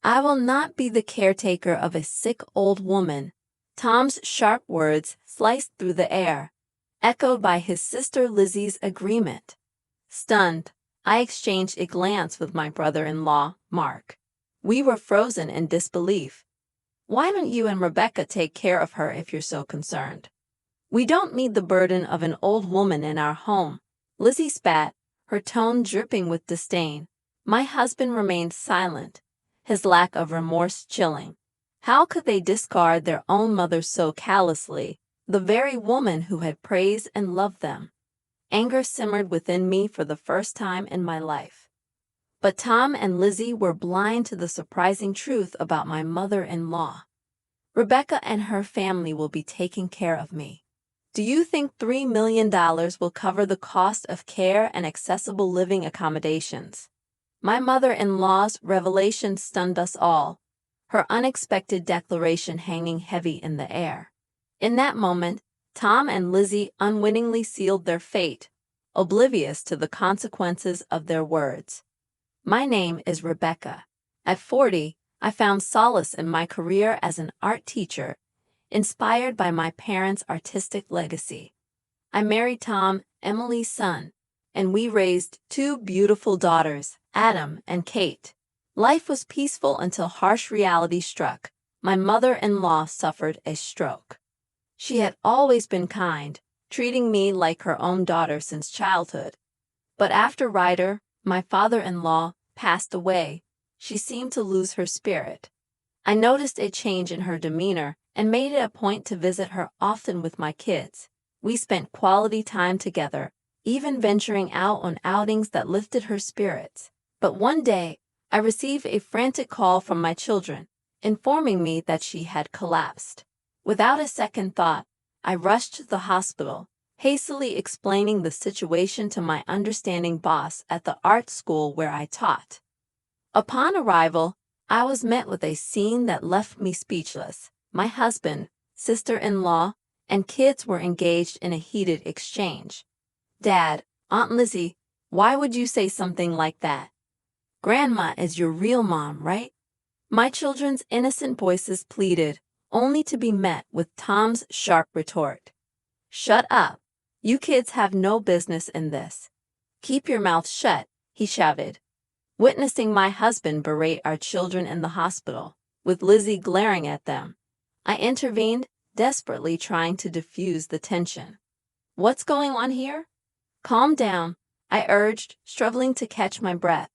I will not be the caretaker of a sick old woman. Tom's sharp words sliced through the air, echoed by his sister Lizzie's agreement. Stunned, I exchanged a glance with my brother-in-law, Mark. We were frozen in disbelief. Why don't you and Rebecca take care of her if you're so concerned? We don't need the burden of an old woman in our home. Lizzie spat, her tone dripping with disdain. My husband remained silent, his lack of remorse chilling. How could they discard their own mother so callously, the very woman who had praised and loved them? Anger simmered within me for the first time in my life. But Tom and Lizzie were blind to the surprising truth about my mother-in-law. Rebecca and her family will be taking care of me. Do you think $3 million will cover the cost of care and accessible living accommodations? My mother-in-law's revelation stunned us all, her unexpected declaration hanging heavy in the air. In that moment, Tom and Lizzie unwittingly sealed their fate, oblivious to the consequences of their words. My name is Rebecca. At 40, I found solace in my career as an art teacher, inspired by my parents' artistic legacy. I married Tom, Emily's son, and we raised two beautiful daughters, Adam and Kate. Life was peaceful until harsh reality struck. My mother-in-law suffered a stroke. She had always been kind, treating me like her own daughter since childhood. But after Ryder, my father-in-law, passed away, she seemed to lose her spirit. I noticed a change in her demeanor and made it a point to visit her often with my kids. We spent quality time together, even venturing out on outings that lifted her spirits. But one day, I received a frantic call from my children, informing me that she had collapsed. Without a second thought, I rushed to the hospital, hastily explaining the situation to my understanding boss at the art school where I taught. Upon arrival, I was met with a scene that left me speechless. My husband, sister-in-law, and kids were engaged in a heated exchange. "Dad, Aunt Lizzie, why would you say something like that? Grandma is your real mom, right?" My children's innocent voices pleaded, only to be met with Tom's sharp retort. "Shut up. You kids have no business in this. Keep your mouth shut," he shouted. Witnessing my husband berate our children in the hospital, with Lizzie glaring at them, I intervened, desperately trying to diffuse the tension. "What's going on here? Calm down," I urged, struggling to catch my breath.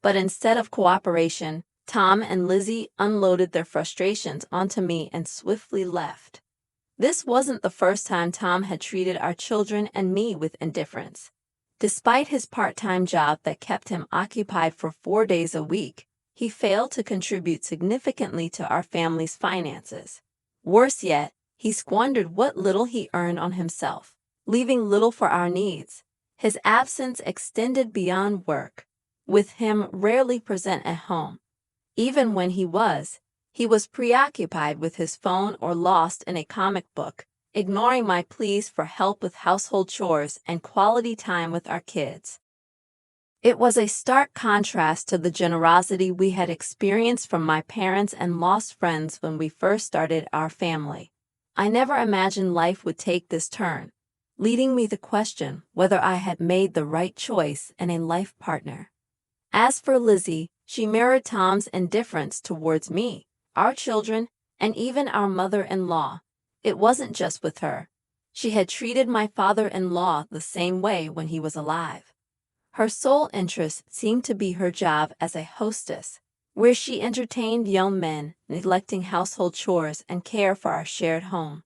But instead of cooperation, Tom and Lizzie unloaded their frustrations onto me and swiftly left. This wasn't the first time Tom had treated our children and me with indifference. Despite his part-time job that kept him occupied for 4 days a week, he failed to contribute significantly to our family's finances. Worse yet, he squandered what little he earned on himself, leaving little for our needs. His absence extended beyond work, with him rarely present at home. Even when he was preoccupied with his phone or lost in a comic book, ignoring my pleas for help with household chores and quality time with our kids. It was a stark contrast to the generosity we had experienced from my parents and lost friends when we first started our family. I never imagined life would take this turn, leading me to question whether I had made the right choice in a life partner. As for Lizzie, she mirrored Tom's indifference towards me, our children, and even our mother-in-law. It wasn't just with her. She had treated my father-in-law the same way when he was alive. Her sole interest seemed to be her job as a hostess, where she entertained young men, neglecting household chores and care for our shared home.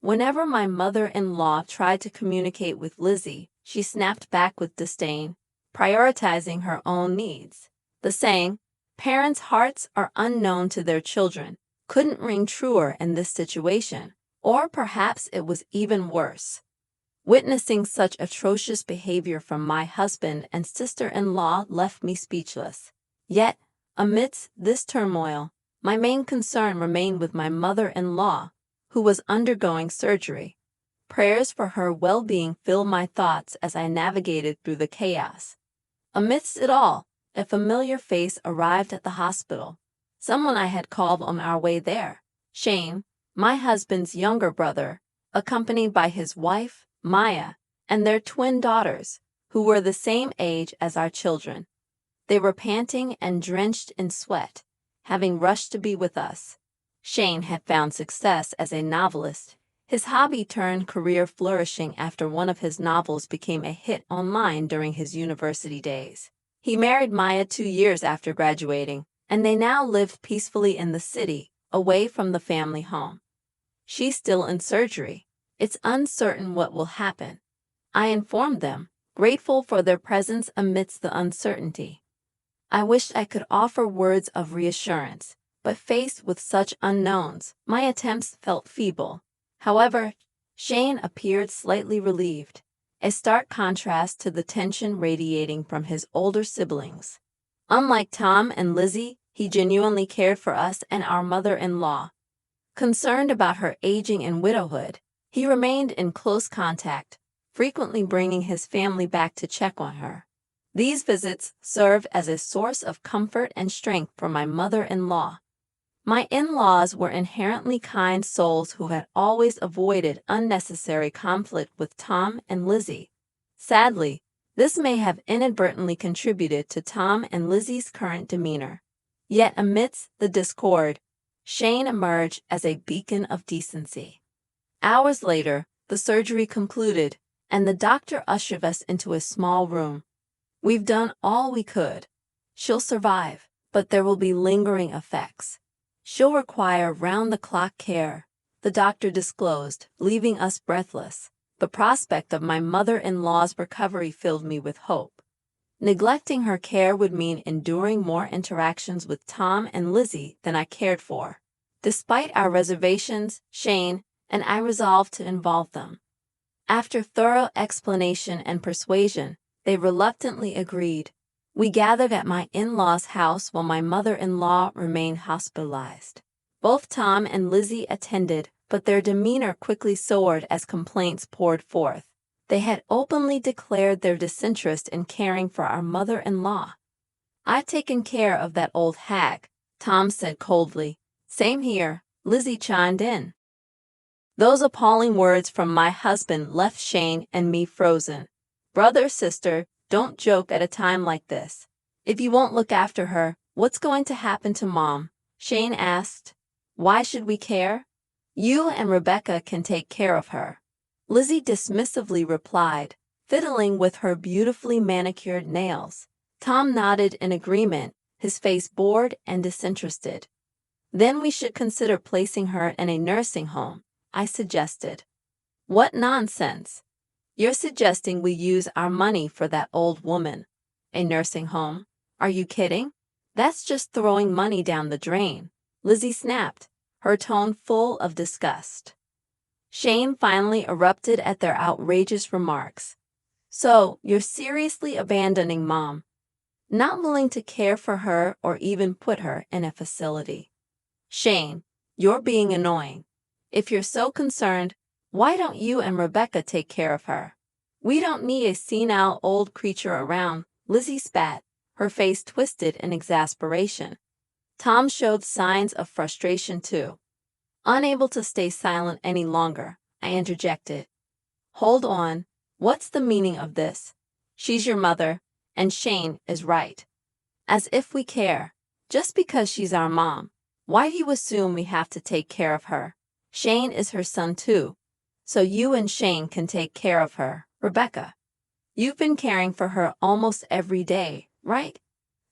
Whenever my mother-in-law tried to communicate with Lizzie, she snapped back with disdain, prioritizing her own needs. The saying, "Parents' hearts are unknown to their children," couldn't ring truer in this situation, or perhaps it was even worse. Witnessing such atrocious behavior from my husband and sister-in-law left me speechless. Yet, amidst this turmoil, my main concern remained with my mother-in-law, who was undergoing surgery. Prayers for her well-being filled my thoughts as I navigated through the chaos. Amidst it all, a familiar face arrived at the hospital, someone I had called on our way there. Shane, my husband's younger brother, accompanied by his wife, Maya, and their twin daughters, who were the same age as our children. They were panting and drenched in sweat, having rushed to be with us. Shane had found success as a novelist, his hobby turned career flourishing after one of his novels became a hit online during his university days. He married Maya 2 years after graduating, and they now live peacefully in the city, away from the family home. She's still in surgery. It's uncertain what will happen. I informed them, grateful for their presence amidst the uncertainty. I wished I could offer words of reassurance, but faced with such unknowns, my attempts felt feeble. However, Shane appeared slightly relieved, a stark contrast to the tension radiating from his older siblings. Unlike Tom and Lizzie, he genuinely cared for us and our mother-in-law. Concerned about her aging and widowhood, he remained in close contact, frequently bringing his family back to check on her. These visits served as a source of comfort and strength for my mother-in-law. My in-laws were inherently kind souls who had always avoided unnecessary conflict with Tom and Lizzie. Sadly, this may have inadvertently contributed to Tom and Lizzie's current demeanor. Yet amidst the discord, Shane emerged as a beacon of decency. Hours later, the surgery concluded, and the doctor ushered us into a small room. We've done all we could. She'll survive, but there will be lingering effects. She'll require round-the-clock care, the doctor disclosed, leaving us breathless. The prospect of my mother-in-law's recovery filled me with hope. Neglecting her care would mean enduring more interactions with Tom and Lizzie than I cared for. Despite our reservations, Shane and I resolved to involve them. After thorough explanation and persuasion, they reluctantly agreed. We gathered at my in-laws' house while my mother-in-law remained hospitalized. Both Tom and Lizzie attended, but their demeanor quickly soared as complaints poured forth. They had openly declared their disinterest in caring for our mother-in-law. "I've taken care of that old hag," Tom said coldly. "Same here," Lizzie chimed in. Those appalling words from my husband left Shane and me frozen. Brother, sister, don't joke at a time like this. If you won't look after her, what's going to happen to Mom? Shane asked. Why should we care? You and Rebecca can take care of her. Lizzie dismissively replied, fiddling with her beautifully manicured nails. Tom nodded in agreement, his face bored and disinterested. Then we should consider placing her in a nursing home, I suggested. What nonsense! You're suggesting we use our money for that old woman. A nursing home? Are you kidding? That's just throwing money down the drain, Lizzie snapped, her tone full of disgust. Shane finally erupted at their outrageous remarks. So, you're seriously abandoning Mom? Not willing to care for her or even put her in a facility? Shane, you're being annoying. If you're so concerned, why don't you and Rebecca take care of her? We don't need a senile old creature around, Lizzie spat, her face twisted in exasperation. Tom showed signs of frustration too. Unable to stay silent any longer, I interjected. Hold on, what's the meaning of this? She's your mother, and Shane is right. As if we care. Just because she's our mom, why do you assume we have to take care of her? Shane is her son too. So you and Shane can take care of her, Rebecca. You've been caring for her almost every day, right?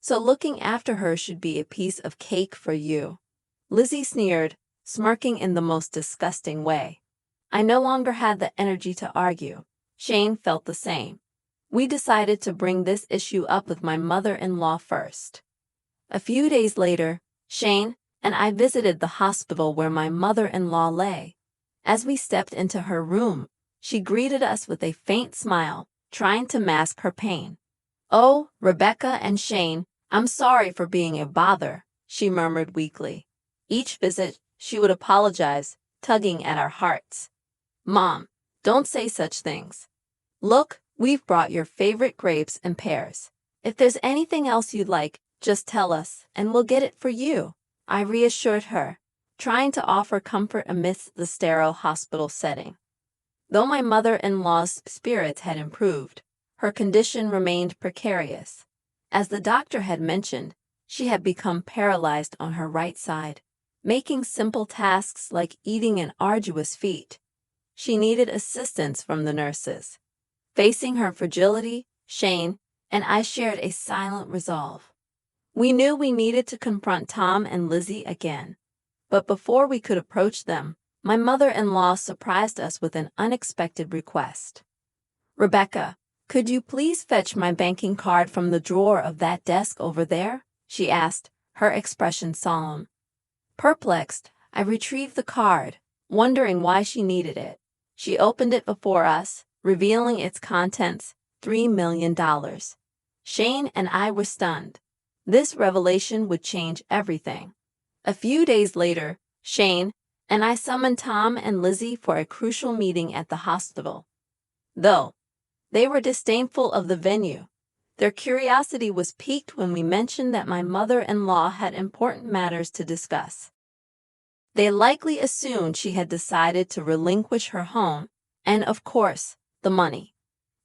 So looking after her should be a piece of cake for you. Lizzie sneered, smirking in the most disgusting way. I no longer had the energy to argue. Shane felt the same. We decided to bring this issue up with my mother-in-law first. A few days later, Shane and I visited the hospital where my mother-in-law lay. As we stepped into her room, she greeted us with a faint smile, trying to mask her pain. Oh, Rebecca and Shane, I'm sorry for being a bother, she murmured weakly. Each visit, she would apologize, tugging at our hearts. Mom, don't say such things. Look, we've brought your favorite grapes and pears. If there's anything else you'd like, just tell us, and we'll get it for you. I reassured her, trying to offer comfort amidst the sterile hospital setting. Though my mother-in-law's spirits had improved, her condition remained precarious. As the doctor had mentioned, she had become paralyzed on her right side, making simple tasks like eating an arduous feat. She needed assistance from the nurses. Facing her fragility, Shane and I shared a silent resolve. We knew we needed to confront Tom and Lizzie again. But before we could approach them, my mother-in-law surprised us with an unexpected request. "Rebecca, could you please fetch my banking card from the drawer of that desk over there?" she asked, her expression solemn. Perplexed, I retrieved the card, wondering why she needed it. She opened it before us, revealing its contents, $3 million. Shane and I were stunned. This revelation would change everything. A few days later, Shane and I summoned Tom and Lizzie for a crucial meeting at the hospital. Though they were disdainful of the venue, their curiosity was piqued when we mentioned that my mother-in-law had important matters to discuss. They likely assumed she had decided to relinquish her home and, of course, the money.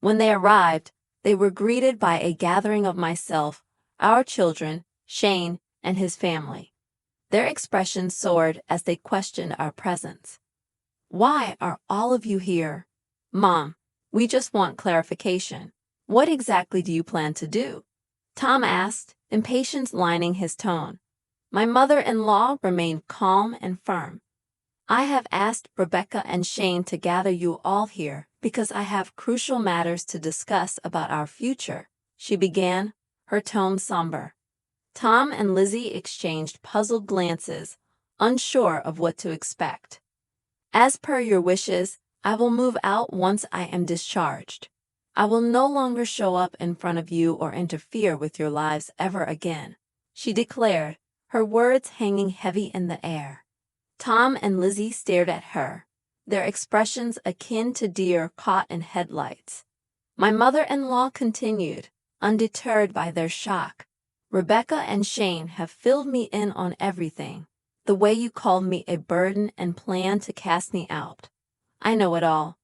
When they arrived, they were greeted by a gathering of myself, our children, Shane, and his family. Their expressions soared as they questioned our presence. "Why are all of you here? Mom, we just want clarification. What exactly do you plan to do?" Tom asked, impatience lining his tone. My mother-in-law remained calm and firm. "I have asked Rebecca and Shane to gather you all here because I have crucial matters to discuss about our future," she began, her tone somber. Tom and Lizzie exchanged puzzled glances, unsure of what to expect. "As per your wishes, I will move out once I am discharged. I will no longer show up in front of you or interfere with your lives ever again," she declared, her words hanging heavy in the air. Tom and Lizzie stared at her, their expressions akin to deer caught in headlights. My mother-in-law continued, undeterred by their shock. "Rebecca and Shane have filled me in on everything. The way you called me a burden and planned to cast me out. I know it all."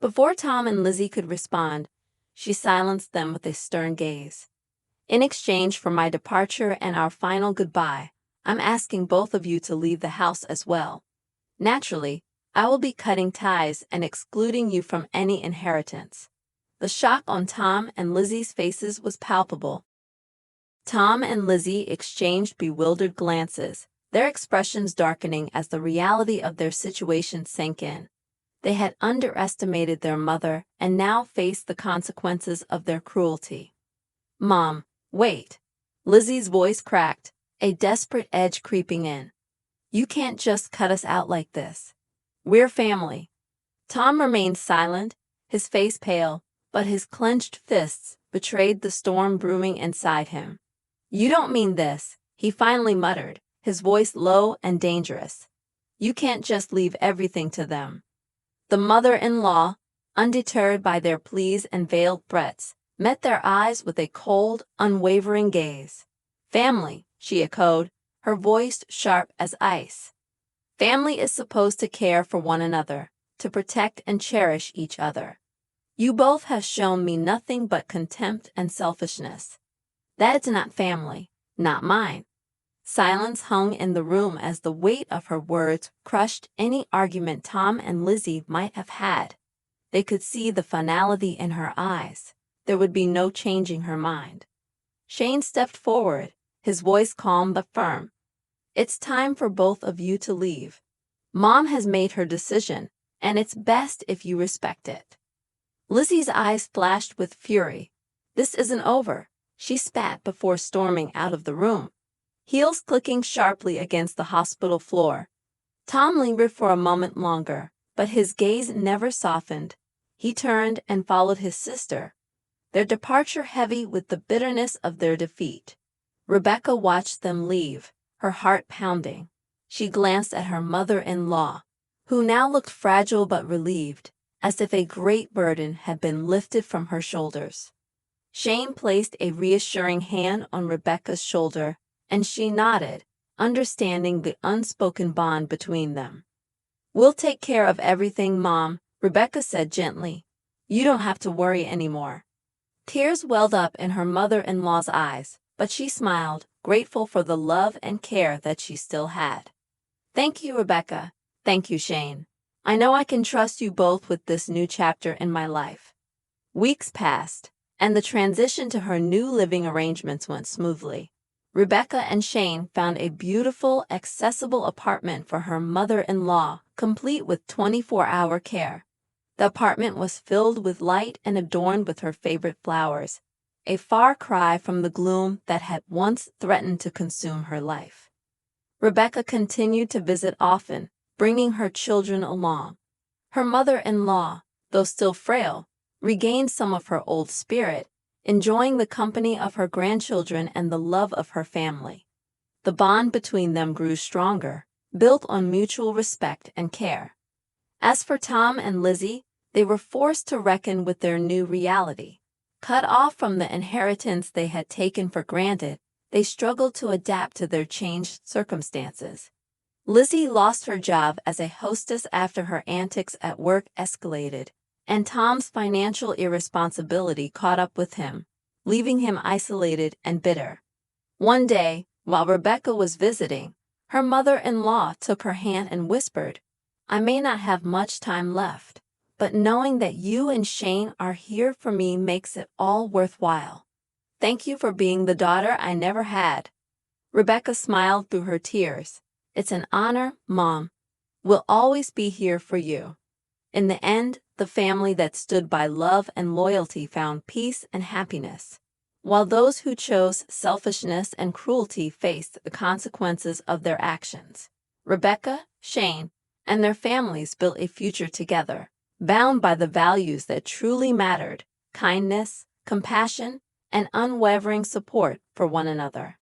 Before Tom and Lizzie could respond, she silenced them with a stern gaze. "In exchange for my departure and our final goodbye, I'm asking both of you to leave the house as well. Naturally, I will be cutting ties and excluding you from any inheritance." The shock on Tom and Lizzie's faces was palpable. Tom and Lizzie exchanged bewildered glances, their expressions darkening as the reality of their situation sank in. They had underestimated their mother and now faced the consequences of their cruelty. "Mom, wait." Lizzie's voice cracked, a desperate edge creeping in. "You can't just cut us out like this. We're family." Tom remained silent, his face pale, but his clenched fists betrayed the storm brewing inside him. "You don't mean this," he finally muttered, his voice low and dangerous. "You can't just leave everything to them." The mother-in-law, undeterred by their pleas and veiled threats, met their eyes with a cold, unwavering gaze. "Family," she echoed, her voice sharp as ice. "Family is supposed to care for one another, to protect and cherish each other. You both have shown me nothing but contempt and selfishness. That is not family, not mine." Silence hung in the room as the weight of her words crushed any argument Tom and Lizzie might have had. They could see the finality in her eyes. There would be no changing her mind. Shane stepped forward, his voice calm but firm. "It's time for both of you to leave. Mom has made her decision, and it's best if you respect it." Lizzie's eyes flashed with fury. "This isn't over," she spat before storming out of the room, heels clicking sharply against the hospital floor. Tom lingered for a moment longer, but his gaze never softened. He turned and followed his sister, their departure heavy with the bitterness of their defeat. Rebecca watched them leave, her heart pounding. She glanced at her mother-in-law, who now looked fragile but relieved, as if a great burden had been lifted from her shoulders. Shane placed a reassuring hand on Rebecca's shoulder, and she nodded, understanding the unspoken bond between them. "We'll take care of everything, Mom," Rebecca said gently. "You don't have to worry anymore." Tears welled up in her mother-in-law's eyes, but she smiled, grateful for the love and care that she still had. "Thank you, Rebecca. Thank you, Shane. I know I can trust you both with this new chapter in my life." Weeks passed, and the transition to her new living arrangements went smoothly. Rebecca and Shane found a beautiful, accessible apartment for her mother-in-law, complete with 24-hour care. The apartment was filled with light and adorned with her favorite flowers, a far cry from the gloom that had once threatened to consume her life. Rebecca continued to visit often, bringing her children along. Her mother-in-law, though still frail, regained some of her old spirit, enjoying the company of her grandchildren and the love of her family. The bond between them grew stronger, built on mutual respect and care. As for Tom and Lizzie, they were forced to reckon with their new reality. Cut off from the inheritance they had taken for granted, they struggled to adapt to their changed circumstances. Lizzie lost her job as a hostess after her antics at work escalated, and Tom's financial irresponsibility caught up with him, leaving him isolated and bitter. One day, while Rebecca was visiting, her mother-in-law took her hand and whispered, "I may not have much time left, but knowing that you and Shane are here for me makes it all worthwhile. Thank you for being the daughter I never had." Rebecca smiled through her tears. "It's an honor, Mom. We'll always be here for you." In the end, the family that stood by love and loyalty found peace and happiness, while those who chose selfishness and cruelty faced the consequences of their actions. Rebecca, Shane, and their families built a future together, bound by the values that truly mattered: kindness, compassion, and unwavering support for one another.